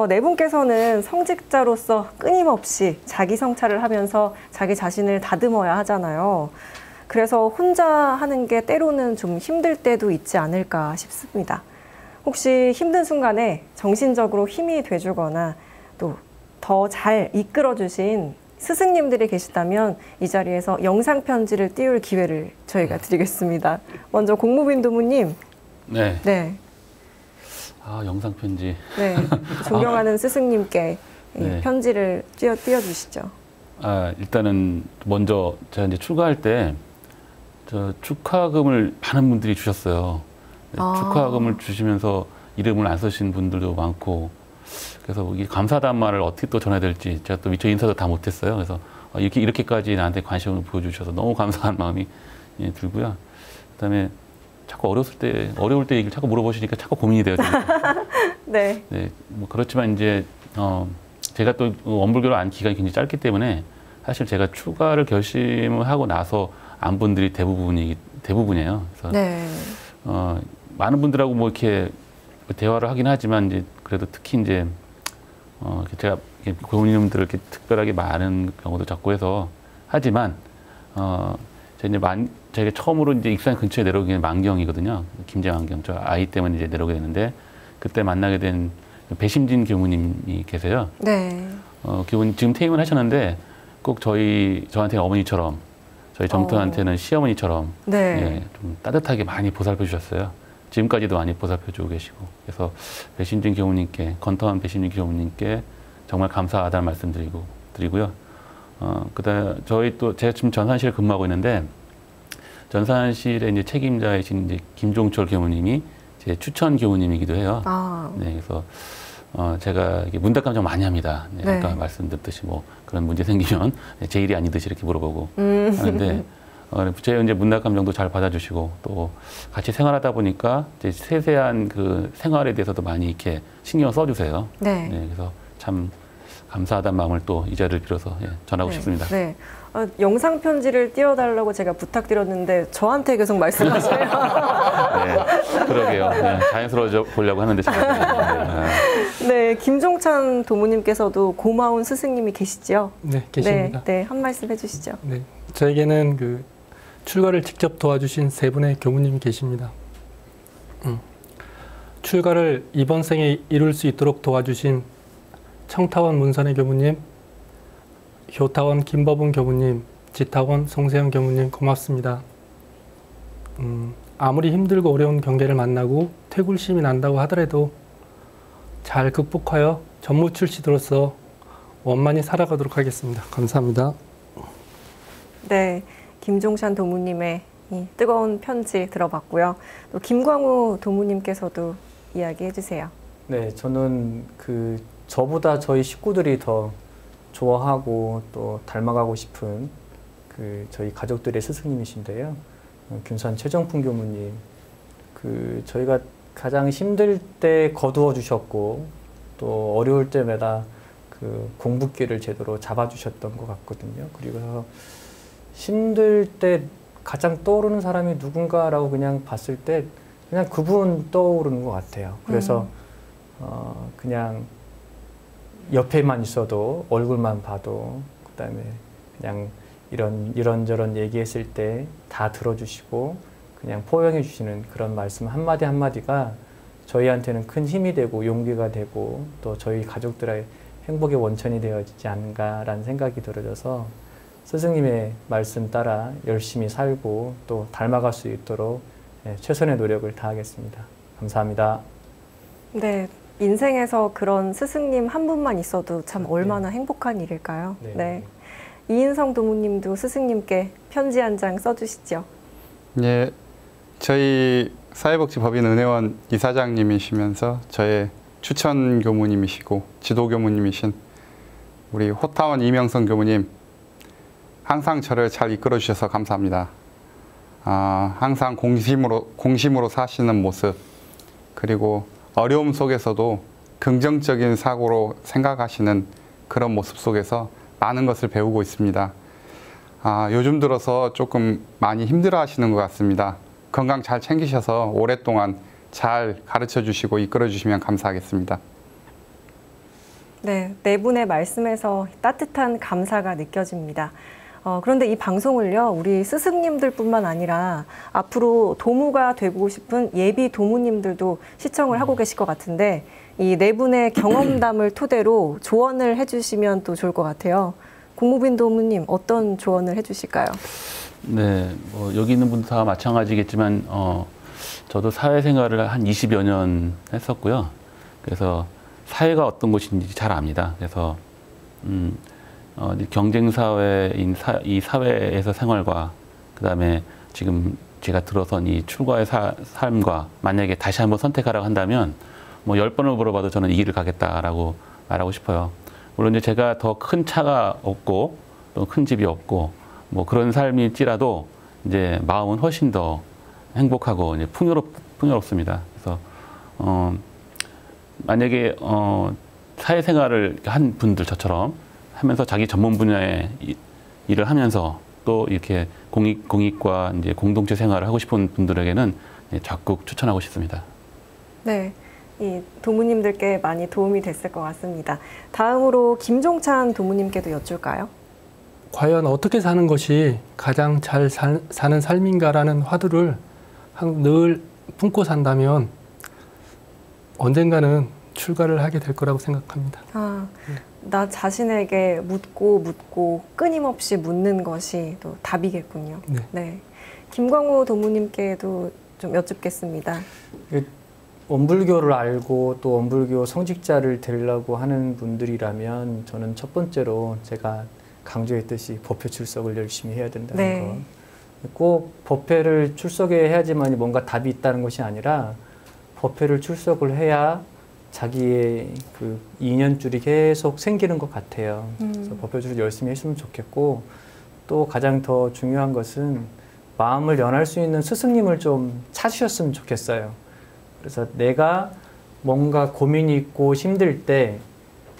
네 분께서는 성직자로서 끊임없이 자기 성찰을 하면서 자기 자신을 다듬어야 하잖아요. 그래서 혼자 하는 게 때로는 좀 힘들 때도 있지 않을까 싶습니다. 혹시 힘든 순간에 정신적으로 힘이 돼주거나 또 더 잘 이끌어주신 스승님들이 계시다면 이 자리에서 영상 편지를 띄울 기회를 저희가 드리겠습니다. 먼저 공무빈 도무님. 네. 네. 아, 영상 편지. 네. 존경하는 스승님께 네. 편지를 띄워주시죠. 아, 일단은 먼저 제가 이제 출가할 때 저 축하금을 많은 분들이 주셨어요. 축하금을 주시면서 이름을 안 쓰신 분들도 많고, 그래서 이 감사하다는 말을 어떻게 또 전해야 될지 제가 또 미처 인사도 다 못했어요. 그래서 이렇게까지 나한테 관심을 보여주셔서 너무 감사한 마음이 들고요. 그다음에 자꾸 어려울 때 얘기를 자꾸 물어보시니까 자꾸 고민이 돼요. 네. 네, 뭐 그렇지만 이제 제가 또 원불교를 안 기간이 굉장히 짧기 때문에 사실 제가 출가를 결심을 하고 나서 안 분들이 대부분이에요. 그래서 네. 많은 분들하고 뭐 이렇게 대화를 하긴 하지만 이제 그래도 특히 이제 제가 고모님들을 이렇게 특별하게 많은 경우도 적고 해서 하지만 제가 처음으로 이제 익산 근처에 내려오게 된 만경이거든요. 김제만경. 저 아이 때문에 이제 내려오게 됐는데 그때 만나게 된 배심진 교무님이 계세요. 네. 교무님 지금 퇴임을 하셨는데 꼭 저한테는 어머니처럼 저희 정통한테는 시어머니처럼 네. 예, 좀 따뜻하게 많이 보살펴 주셨어요. 지금까지도 많이 보살펴 주고 계시고 그래서 배심진 교무님께 건터한 배심진 교무님께 정말 감사하다는 말씀 드리고요. 그다음 제가 지금 전산실에 근무하고 있는데 전산실의 이제 책임자이신 이제 김종철 교무님이 제 추천 교무님이기도 해요. 네, 그래서 제가 이게 문답감 좀 많이 합니다. 네, 네. 아까 말씀드렸듯이 뭐 그런 문제 생기면 제 일이 아니듯이 이렇게 물어보고 하는데 제 이제 문답감정도 잘 받아주시고 또 같이 생활하다 보니까 이제 세세한 그 생활에 대해서도 많이 이렇게 신경을 써주세요. 네. 네, 그래서 참 감사하다는 마음을 또 이 자리를 빌어서 전하고 네. 싶습니다. 네. 영상 편지를 띄워달라고 제가 부탁드렸는데 저한테 계속 말씀하세요. 네, 그러게요. 네, 자연스러워 보려고 하는데 제가. 네, 김종찬 도무님께서도 고마운 스승님이 계시죠? 네, 계십니다. 네, 한 말씀 해주시죠. 네, 저에게는 그 출가를 직접 도와주신 세 분의 교무님이 계십니다. 출가를 이번 생에 이룰 수 있도록 도와주신 청타원 문선의 교무님, 효타원 김법은 교무님, 지타원 송세영 교무님 고맙습니다. 아무리 힘들고 어려운 경계를 만나고 퇴굴심이 난다고 하더라도 잘 극복하여 전무 출시로서 원만히 살아가도록 하겠습니다. 감사합니다. 네, 김종찬 도무님의 이 뜨거운 편지 들어봤고요. 또 김광우 도무님께서도 이야기해 주세요. 네, 저는 저보다 저희 식구들이 더 좋아하고 또 닮아가고 싶은 저희 가족들의 스승님이신데요. 균산 최정풍 교무님. 저희가 가장 힘들 때 거두어 주셨고 또 어려울 때마다 공부길을 제대로 잡아주셨던 것 같거든요. 그리고 힘들 때 가장 떠오르는 사람이 누군가라고 그냥 봤을 때 그냥 그분 떠오르는 것 같아요. 그래서 그냥 옆에만 있어도 얼굴만 봐도 그다음에 그냥 이런저런 얘기했을 때 다 들어주시고 그냥 포용해 주시는 그런 말씀 한마디 한마디가 저희한테는 큰 힘이 되고 용기가 되고 또 저희 가족들의 행복의 원천이 되어지지 않은가라는 생각이 들어져서 스승님의 말씀 따라 열심히 살고 또 닮아갈 수 있도록 최선의 노력을 다하겠습니다. 감사합니다. 네, 인생에서 그런 스승님 한 분만 있어도 참 얼마나 행복한 일일까요? 네. 네. 이인성 도무님도 스승님께 편지 한 장 써주시죠. 예, 저희 사회복지법인은혜원 이사장님이시면서 저의 추천 교무님이시고 지도 교무님이신 우리 호타원 이명성 교무님, 항상 저를 잘 이끌어 주셔서 감사합니다. 항상 공심으로 사시는 모습, 그리고 어려움 속에서도 긍정적인 사고로 생각하시는 그런 모습 속에서 많은 것을 배우고 있습니다. 요즘 들어서 조금 많이 힘들어 하시는 것 같습니다. 건강 잘 챙기셔서 오랫동안 잘 가르쳐 주시고 이끌어 주시면 감사하겠습니다. 네, 네 분의 말씀에서 따뜻한 감사가 느껴집니다. 그런데 이 방송을요, 우리 스승님들뿐만 아니라 앞으로 도무가 되고 싶은 예비 도무님들도 시청을 하고 계실 것 같은데 이 네 분의 경험담을 토대로 조언을 해주시면 또 좋을 것 같아요. 공무빈 도무님 어떤 조언을 해주실까요? 네, 뭐 여기 있는 분도 다 마찬가지겠지만 저도 사회생활을 한 20여 년 했었고요. 그래서 사회가 어떤 곳인지 잘 압니다. 그래서 경쟁 사회인 이 사회에서 생활과 그다음에 지금 제가 들어선 이 출가의 삶과 만약에 다시 한번 선택하라고 한다면 뭐 10번을 물어봐도 저는 이 길을 가겠다라고 말하고 싶어요. 물론 이제 제가 더 큰 차가 없고 또 큰 집이 없고 뭐 그런 삶일지라도 이제 마음은 훨씬 더 행복하고 이제 풍요롭습니다. 그래서 만약에 사회생활을 한 분들 저처럼 하면서 자기 전문 분야의 일을 하면서 또 이렇게 공익과 이제 공동체 생활을 하고 싶은 분들에게는 적극 추천하고 싶습니다. 네, 이 도무님들께 많이 도움이 됐을 것 같습니다. 다음으로 김종찬 도무님께도 여쭐까요? 과연 어떻게 사는 것이 가장 잘 사는 삶인가라는 화두를 늘 품고 산다면 언젠가는 출가를 하게 될 거라고 생각합니다. 나 자신에게 묻고 끊임없이 묻는 것이 또 답이겠군요. 네. 네. 김광우 도무님께도 좀 여쭙겠습니다. 원불교를 알고 또 원불교 성직자를 되려고 하는 분들이라면 저는 첫 번째로 제가 강조했듯이 법회 출석을 열심히 해야 된다는 것. 꼭 법회를 출석해야지만 뭔가 답이 있다는 것이 아니라 법회를 출석을 해야 자기의 그 인연줄이 계속 생기는 것 같아요. 그래서 법회 출석 열심히 했으면 좋겠고 또 가장 더 중요한 것은 마음을 연할 수 있는 스승님을 좀 찾으셨으면 좋겠어요. 그래서 내가 뭔가 고민이 있고 힘들 때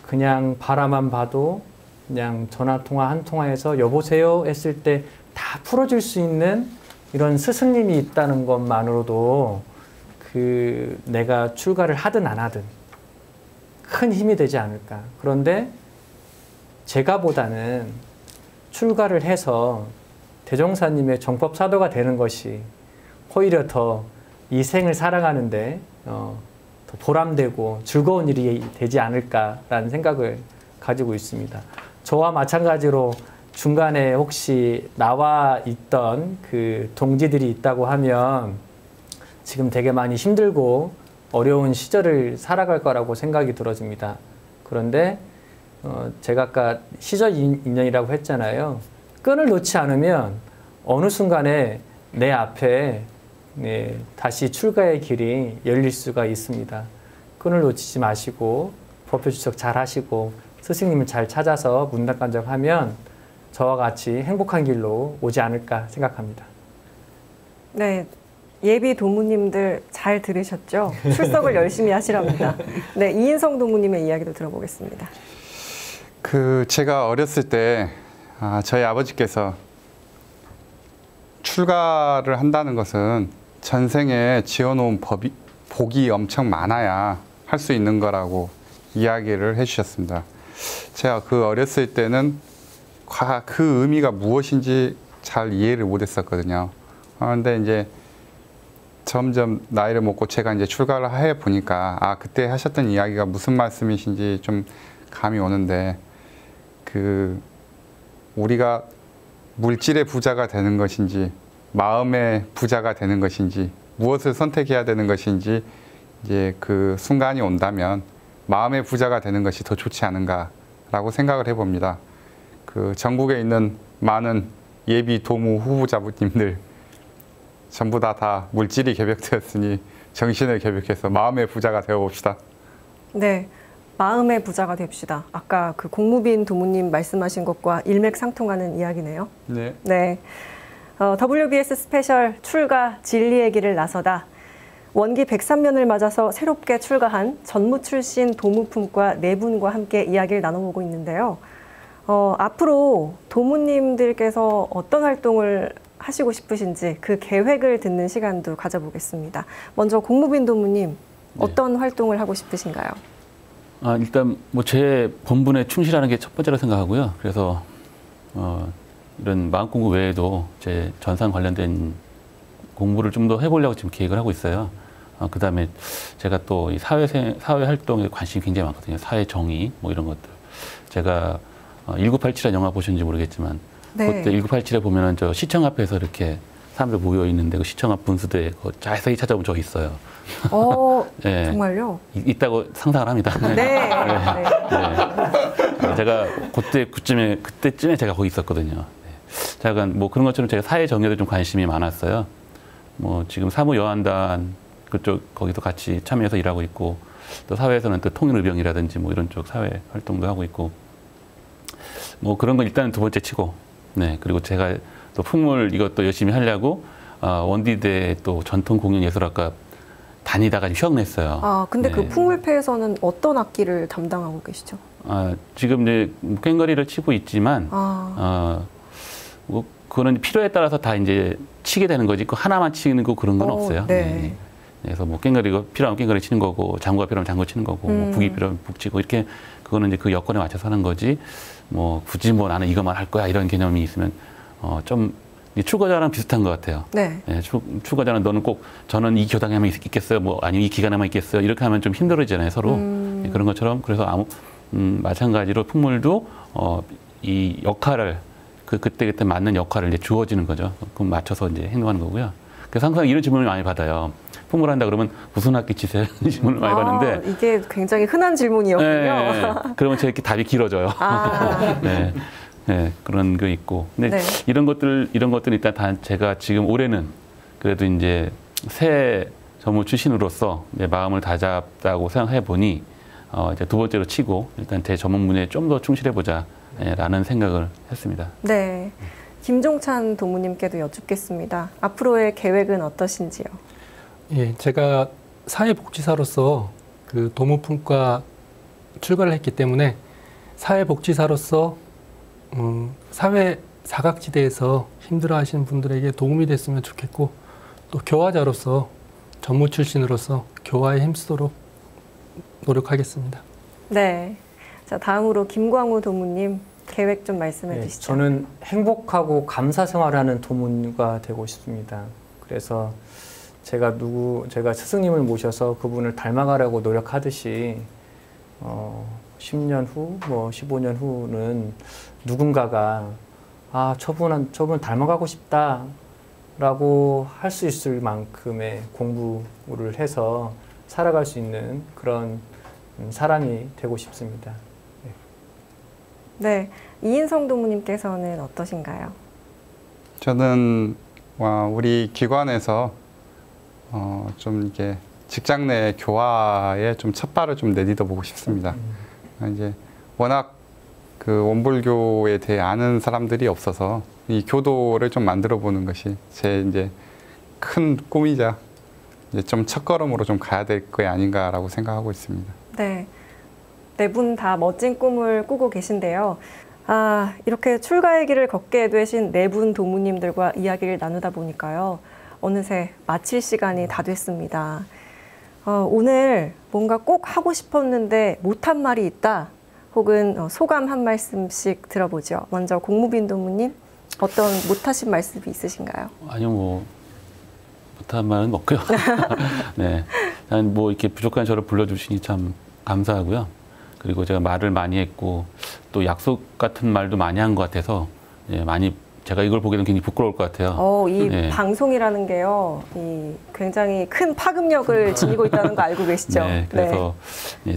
그냥 바라만 봐도 그냥 전화통화 한 통화에서 여보세요 했을 때 다 풀어줄 수 있는 이런 스승님이 있다는 것만으로도 그 내가 출가를 하든 안 하든 큰 힘이 되지 않을까. 그런데 제가보다는 출가를 해서 대종사님의 정법사도가 되는 것이 오히려 더 이 생을 살아가는데 더 보람되고 즐거운 일이 되지 않을까라는 생각을 가지고 있습니다. 저와 마찬가지로 중간에 혹시 나와 있던 그 동지들이 있다고 하면 지금 되게 많이 힘들고 어려운 시절을 살아갈 거라고 생각이 들어집니다. 그런데 제가 아까 시절 인연이라고 했잖아요. 끈을 놓지 않으면 어느 순간에 내 앞에 다시 출가의 길이 열릴 수가 있습니다. 끈을 놓치지 마시고 법회 출석 잘 하시고 스승님을 잘 찾아서 문답간접하면 저와 같이 행복한 길로 오지 않을까 생각합니다. 네, 예비 도무님들 잘 들으셨죠? 출석을 열심히 하시랍니다. 네, 이인성 도무님의 이야기도 들어보겠습니다. 제가 어렸을 때 저희 아버지께서 출가를 한다는 것은 전생에 지어놓은 복이 엄청 많아야 할 수 있는 거라고 이야기를 해주셨습니다. 제가 그 어렸을 때는 그 의미가 무엇인지 잘 이해를 못했었거든요. 그런데 이제 점점 나이를 먹고 제가 이제 출가를 해 보니까 그때 하셨던 이야기가 무슨 말씀이신지 좀 감이 오는데 우리가 물질의 부자가 되는 것인지 마음의 부자가 되는 것인지 무엇을 선택해야 되는 것인지 이제 그 순간이 온다면 마음의 부자가 되는 것이 더 좋지 않은가라고 생각을 해봅니다. 전국에 있는 많은 예비 도무 후보자분님들 전부 다 물질이 개벽되었으니 정신을 개벽해서 마음의 부자가 되어봅시다. 네, 마음의 부자가 됩시다. 아까 그 공무빈 도무님 말씀하신 것과 일맥상통하는 이야기네요. 네. 네. WBS 스페셜 출가 진리의 길을 나서다. 원기 103년을 맞아서 새롭게 출가한 전무 출신 도무품과 네 분과 함께 이야기를 나눠보고 있는데요. 앞으로 도무님들께서 어떤 활동을 하시고 싶으신지 그 계획을 듣는 시간도 가져보겠습니다. 먼저 공무빈 도무님, 어떤 활동을 하고 싶으신가요? 일단 뭐 제 본분에 충실하는 게 첫 번째로 생각하고요. 그래서 이런 마음 공부 외에도 제 전산 관련된 공부를 좀 더 해보려고 지금 계획을 하고 있어요. 그다음에 제가 또 이 사회 활동에 관심이 굉장히 많거든요. 사회 정의 뭐 이런 것들. 제가 1987이라는 영화 보셨는지 모르겠지만 네. 그때 1987에 보면은 저 시청 앞에서 이렇게 사람들 모여 있는데 그 시청 앞 분수대에 자세히 찾아보면 저 있어요. 네. 정말요? 있다고 상상을 합니다. 네. 네. 제가 그때쯤에 제가 거기 있었거든요. 네. 제가 뭐 그런 것처럼 제가 사회 정의에도 좀 관심이 많았어요. 뭐 지금 사무여한단 그쪽 거기도 같이 참여해서 일하고 있고 또 사회에서는 또 통일의병이라든지 뭐 이런 쪽 사회 활동도 하고 있고 뭐 그런 건 일단은 두 번째 치고 네 그리고 제가 또 풍물 이것도 열심히 하려고 원디대 또 전통공연예술학과 다니다가 휴학 냈어요. 근데 네. 그 풍물패에서는 어떤 악기를 담당하고 계시죠? 지금 이제 꽹과리를 치고 있지만 뭐 그거는 필요에 따라서 다 이제 치게 되는 거지 그 하나만 치는 거 그런 건 없어요. 네. 네. 그래서 뭐 꽹과리가 필요하면 꽹과리 치는 거고 장구가 필요하면 장구 치는 거고 뭐 북이 필요하면 북 치고 이렇게 그거는 이제 그 여건에 맞춰서 하는 거지 뭐 굳이 뭐 나는 이것만 할 거야 이런 개념이 있으면 좀 출가자랑 비슷한 것 같아요. 네. 네, 출가자는 너는 꼭 저는 이 교당에만 있겠어요, 뭐 아니면 이 기간에만 있겠어요. 이렇게 하면 좀 힘들어지잖아요, 서로. 네, 그런 것처럼 그래서 마찬가지로 풍물도 이 역할을 그때 맞는 역할을 이제 주어지는 거죠. 그럼 맞춰서 이제 행동하는 거고요. 그래서 항상 이런 질문을 많이 받아요. 풍물한다 그러면 무슨 악기 치세요? 이런 질문을 많이 받는데 이게 굉장히 흔한 질문이었군요. 네, 그러면 제 답이 길어져요. 네. 네, 그런 게 있고. 근데 네. 이런 것들은 일단 다 제가 지금 올해는 그래도 이제 새 전무 출신으로서 내 마음을 다잡다고 생각해 보니 이제 두 번째로 치고 일단 제 전문 분야에 좀 더 충실해 보자 라는 생각을 했습니다. 네. 김종찬 도무님께도 여쭙겠습니다. 앞으로의 계획은 어떠신지요? 예, 제가 사회복지사로서 그 도무품과 출가를 했기 때문에 사회복지사로서 사회 사각지대에서 힘들어하시는 분들에게 도움이 됐으면 좋겠고 또 교화자로서 전무 출신으로서 교화에 힘쓰도록 노력하겠습니다. 네. 자, 다음으로 김광우 도무님 계획 좀 말씀해 주시죠. 저는 행복하고 감사 생활하는 도무가 되고 싶습니다. 그래서 제가 스승님을 모셔서 그분을 닮아가려고 노력하듯이 10년 후, 뭐 15년 후는 누군가가 저분 닮아가고 싶다라고 할 수 있을 만큼의 공부를 해서 살아갈 수 있는 그런 사람이 되고 싶습니다. 네, 이인성 도무님께서는 어떠신가요? 저는 우리 기관에서 좀 이렇게 직장 내 교화에 좀 첫발을 좀 내딛어 보고 싶습니다. 이제 워낙 그 원불교에 대해 아는 사람들이 없어서 이 교도를 좀 만들어 보는 것이 제 이제 큰 꿈이자 이제 좀 첫걸음으로 좀 가야 될 거 아닌가라고 생각하고 있습니다. 네. 네 분 다 멋진 꿈을 꾸고 계신데요. 이렇게 출가의 길을 걷게 되신 네 분 도무님들과 이야기를 나누다 보니까요. 어느새 마칠 시간이 다 됐습니다. 오늘 뭔가 꼭 하고 싶었는데 못한 말이 있다. 혹은 소감 한 말씀씩 들어보죠. 먼저 공무빈 도무님, 어떤 못하신 말씀이 있으신가요? 아니요, 뭐 못한 말은 없고요. 네, 난 뭐 이렇게 부족한 저를 불러주시니 참 감사하고요. 그리고 제가 말을 많이 했고 또 약속 같은 말도 많이 한 것 같아서 많이 제가 이걸 보게 되면 굉장히 부끄러울 것 같아요. 이 방송이라는 게요, 굉장히 큰 파급력을 지니고 있다는 거 알고 계시죠? 네, 그래서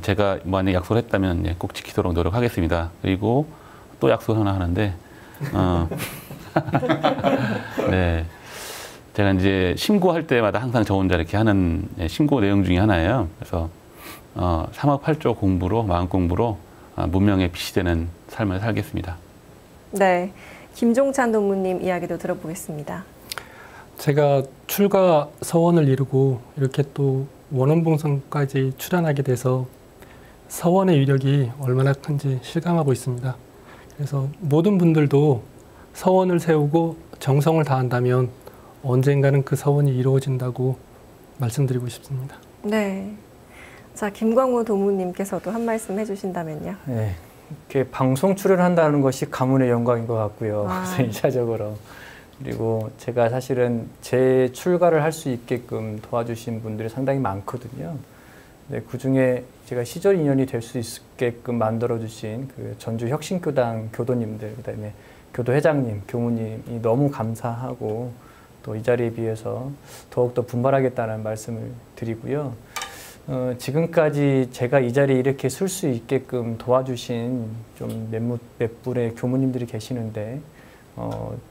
제가 만약 약속을 했다면 꼭 지키도록 노력하겠습니다. 그리고 또 약속을 하나 하는데, 네, 제가 이제 신고할 때마다 항상 저 혼자 이렇게 하는 신고 내용 중에 하나예요. 그래서 3억 8조 공부로 마음 공부로 문명의 빛이 되는 삶을 살겠습니다. 네. 김종찬 도무님 이야기도 들어보겠습니다. 제가 출가 서원을 이루고 이렇게 또 원원봉성까지 출연하게 돼서 서원의 위력이 얼마나 큰지 실감하고 있습니다. 그래서 모든 분들도 서원을 세우고 정성을 다한다면 언젠가는 그 서원이 이루어진다고 말씀드리고 싶습니다. 네. 자, 김광우 도무님께서도 한 말씀 해주신다면요. 네, 이렇게 방송 출연한다는 것이 가문의 영광인 것 같고요. 그래서 1차적으로. 그리고 제가 사실은 제 출가를 할 수 있게끔 도와주신 분들이 상당히 많거든요. 네, 그중에 제가 시절 인연이 될 수 있게끔 만들어주신 그 전주 혁신교당 교도님들, 그다음에 교도회장님, 교무님이 너무 감사하고 또 이 자리에 비해서 더욱더 분발하겠다는 말씀을 드리고요. 지금까지 제가 이 자리에 이렇게 설 수 있게끔 도와주신 좀 몇 분의 교무님들이 계시는데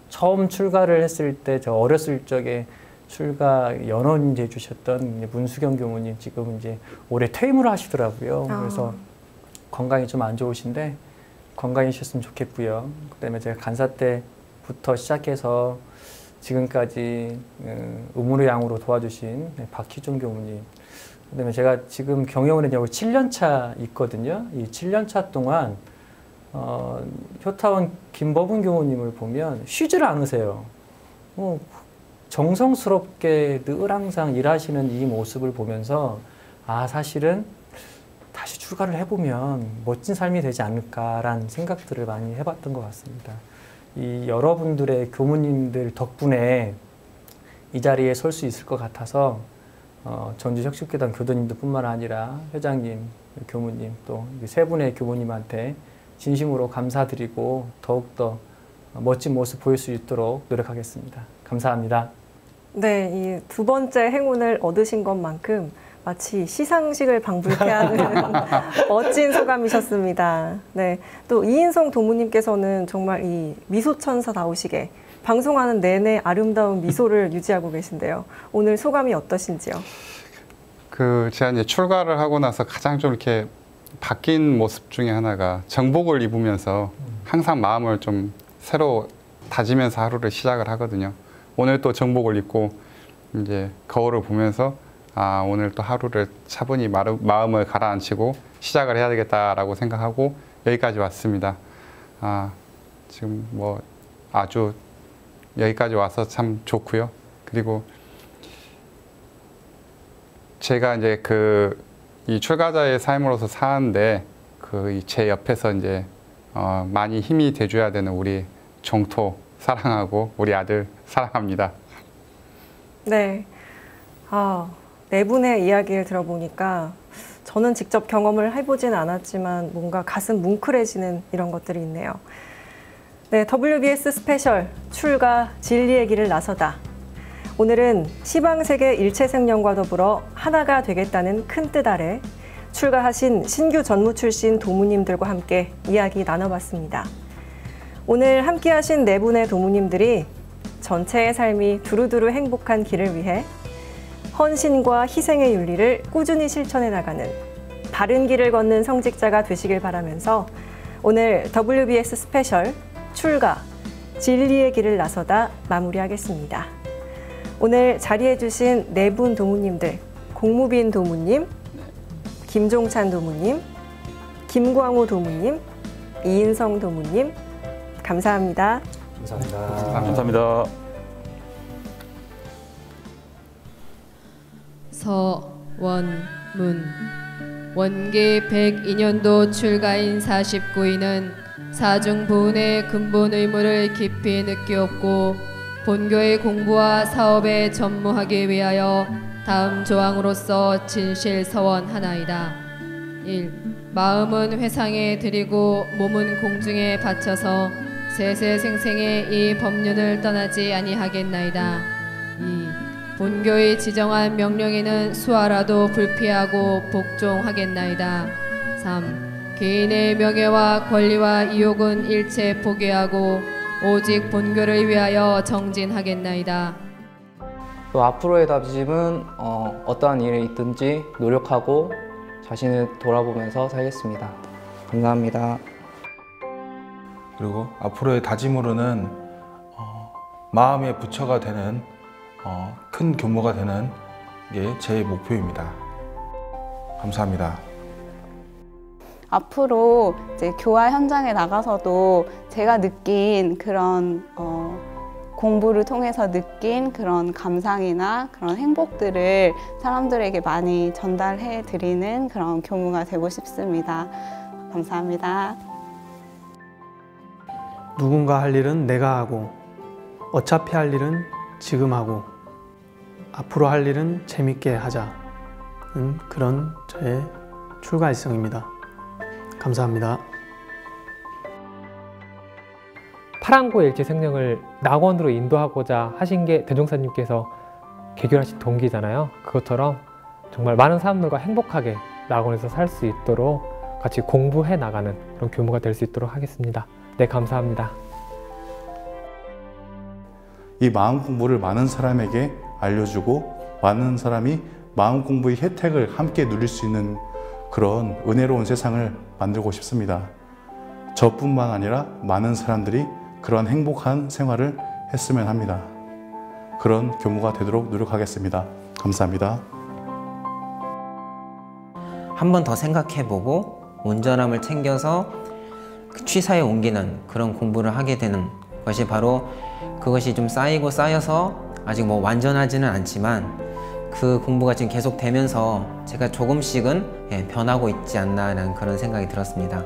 처음 출가를 했을 때 저 어렸을 적에 출가 연언 해주셨던 문수경 교무님 지금 이제 올해 퇴임을 하시더라고요. 그래서 건강이 좀 안 좋으신데 건강이셨으면 좋겠고요. 그다음에 제가 간사 때부터 시작해서 지금까지 의무로 양으로 도와주신 박희준 교무님. 그다음에 제가 지금 경영원에 7년 차 있거든요. 이 7년 차 동안 효타원 김법은 교무님을 보면 쉬지를 않으세요. 정성스럽게 늘 항상 일하시는 이 모습을 보면서 아, 사실은 다시 출가를 해보면 멋진 삶이 되지 않을까라는 생각들을 많이 해봤던 것 같습니다. 이 여러분들의 교무님들 덕분에 이 자리에 설 수 있을 것 같아서 전주혁신교당 교도님들 뿐만 아니라 회장님, 교무님 또 세 분의 교무님한테 진심으로 감사드리고 더욱더 멋진 모습 보일 수 있도록 노력하겠습니다. 감사합니다. 네, 이 두 번째 행운을 얻으신 것만큼 마치 시상식을 방불케 하는 멋진 소감이셨습니다. 네, 또 이인성 도무님께서는 정말 이 미소천사다우시게 방송하는 내내 아름다운 미소를 유지하고 계신데요. 오늘 소감이 어떠신지요? 제가 이제 출가를 하고 나서 가장 좀 이렇게 바뀐 모습 중에 하나가 정복을 입으면서 항상 마음을 좀 새로 다지면서 하루를 시작을 하거든요. 오늘 또 정복을 입고 이제 거울을 보면서 아, 오늘 또 하루를 차분히 마음을 가라앉히고 시작을 해야 되겠다라고 생각하고 여기까지 왔습니다. 아, 지금 뭐 아주 여기까지 와서 참 좋고요. 그리고 제가 이제 이 출가자의 삶으로서 사는데 제 옆에서 이제 많이 힘이 돼줘야 되는 우리 종토 사랑하고 우리 아들 사랑합니다. 네. 네 분의 이야기를 들어보니까 저는 직접 경험을 해보진 않았지만 뭔가 가슴 뭉클해지는 이런 것들이 있네요. 네, WBS 스페셜 출가 진리의 길을 나서다. 오늘은 시방세계 일체생명과 더불어 하나가 되겠다는 큰 뜻 아래 출가하신 신규 전무 출신 도무님들과 함께 이야기 나눠봤습니다. 오늘 함께하신 네 분의 도무님들이 전체의 삶이 두루두루 행복한 길을 위해 헌신과 희생의 윤리를 꾸준히 실천해 나가는 바른 길을 걷는 성직자가 되시길 바라면서 오늘 WBS 스페셜 출가 진리의 길을 나서다 마무리하겠습니다. 오늘 자리해 주신 네 분 도무님들, 공무빈 도무님, 김종찬 도무님, 김광우 도무님, 이인성 도무님, 감사합니다. 감사합니다. 감사합니다. 서원문 원기 102년도 출가인 49인은 사중보훈의 근본 의무를 깊이 느끼었고 본교의 공부와 사업에 전무하기 위하여 다음 조항으로서 진실 서원하나이다. 1. 마음은 회상에 드리고 몸은 공중에 바쳐서 세세생생의 이 법륜을 떠나지 아니하겠나이다. 2. 본교의 지정한 명령에는 수하라도 불피하고 복종하겠나이다. 3. 개인의 명예와 권리와 이욕은 일체 포기하고 오직 본교를 위하여 정진하겠나이다. 또 앞으로의 다짐은 어떠한 일이 있든지 노력하고 자신을 돌아보면서 살겠습니다. 감사합니다. 그리고 앞으로의 다짐으로는 마음의 부처가 되는 큰 교모가 되는 게 제 목표입니다. 감사합니다. 앞으로 이제 교화 현장에 나가서도 제가 느낀 그런 공부를 통해서 느낀 그런 감상이나 그런 행복들을 사람들에게 많이 전달해 드리는 그런 교무가 되고 싶습니다. 감사합니다. 누군가 할 일은 내가 하고, 어차피 할 일은 지금 하고, 앞으로 할 일은 재밌게 하자는 그런 저의 출가 일성입니다. 감사합니다. 파랑고 일제 생명을 낙원으로 인도하고자 하신 게 대종사님께서 개교하신 동기잖아요. 그것처럼 정말 많은 사람들과 행복하게 낙원에서 살 수 있도록 같이 공부해 나가는 그런 교무가 될 수 있도록 하겠습니다. 네, 감사합니다. 이 마음 공부를 많은 사람에게 알려주고 많은 사람이 마음 공부의 혜택을 함께 누릴 수 있는 그런 은혜로운 세상을 만들고 싶습니다. 저뿐만 아니라 많은 사람들이 그런 행복한 생활을 했으면 합니다. 그런 교무가 되도록 노력하겠습니다. 감사합니다. 한 번 더 생각해보고 온전함을 챙겨서 취사에 옮기는 그런 공부를 하게 되는 것이 바로 그것이 좀 쌓이고 쌓여서 아직 뭐 완전하지는 않지만 그 공부가 지금 계속 되면서 제가 조금씩은 변하고 있지 않나라는 그런 생각이 들었습니다.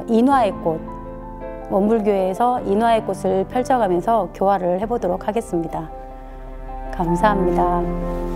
인화의 꽃, 원불교회에서 인화의 꽃을 펼쳐가면서 교화를 해보도록 하겠습니다. 감사합니다.